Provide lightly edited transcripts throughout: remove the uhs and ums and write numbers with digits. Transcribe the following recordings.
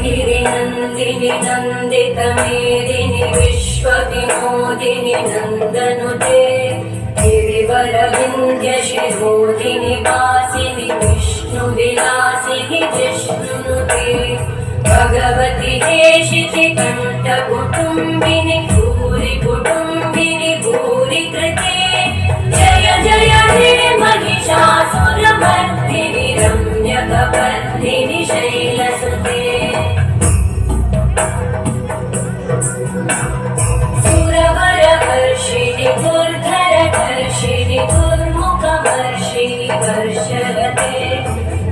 गिरिनन्दिनि नन्दितमेदिनि विश्वविनोदिनि नन्दनुते गिरिवरविन्ध्यशिरोधिनि वासिनि विष्णुविलासिनि जिष्णुनुते भगवति हेशिति कण्ठकुटुम्बिनि भूरि कुटुम्बिनि भूरि कृते जय जय हे महिषासुरमर्दिनि रम्यकपर्दिनि शैलसुते सुरवरवर्षिणि दुर्धरधर्षिणि दुर्मुखवर्षिणि वर्षरते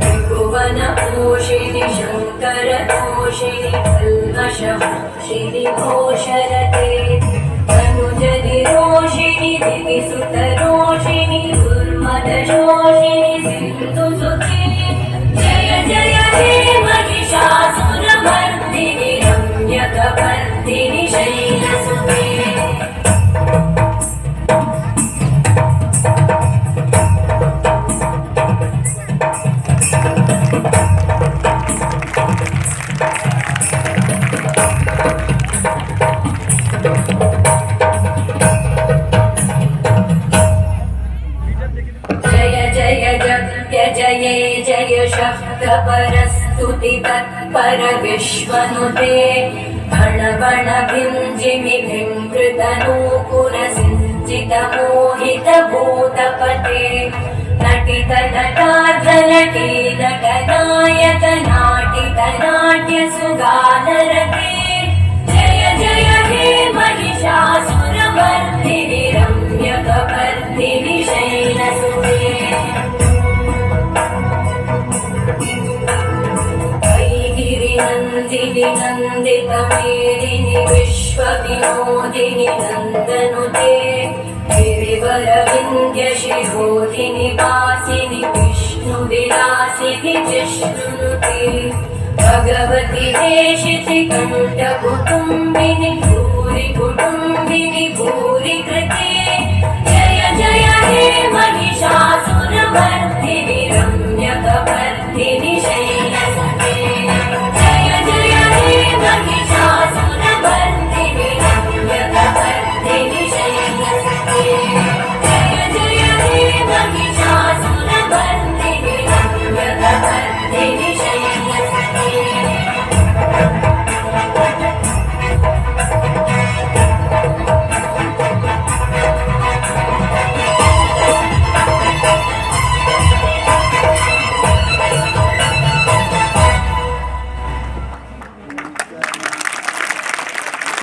त्रिभुवनपोषिणि शङ्करतोषिणि कल्मषमोषिणि घोषरते तनुजनिरोषिणि दिविसुतरोषिणि दुर्मदशोषिणि सिन्धुसुते जय जय हे महिषासुरमर्दिनि रम्यकपर्दिनि शैलसुते जय जय शब्दपरस्तुति तत्पर विश्वनुते भण भिञ्जिमि भिङ्कृतनूपुर सिञ्चित मोहित भूतपते नटित नटार्धनटी नटनायक नाटित नाट्य सुगानरते जय जय हे महिषासुरमर्दिनि रम्यकपर्दिनि शैलसुते गिरिनन्दिनि नन्दितमेदिनि विश्वविनोदिनि नन्दनुते गिरिवरविन्ध्यशिरोधिनि वासिनि विष्णुविलासिनि जिष्णुनुते भगवति हेशिति कण्ठकुटुम्बिनि भूरि कुटुम्बिनि भूरि कृते जय जय हे महिषासुरमर्दिनि रम्यकपर्दिनि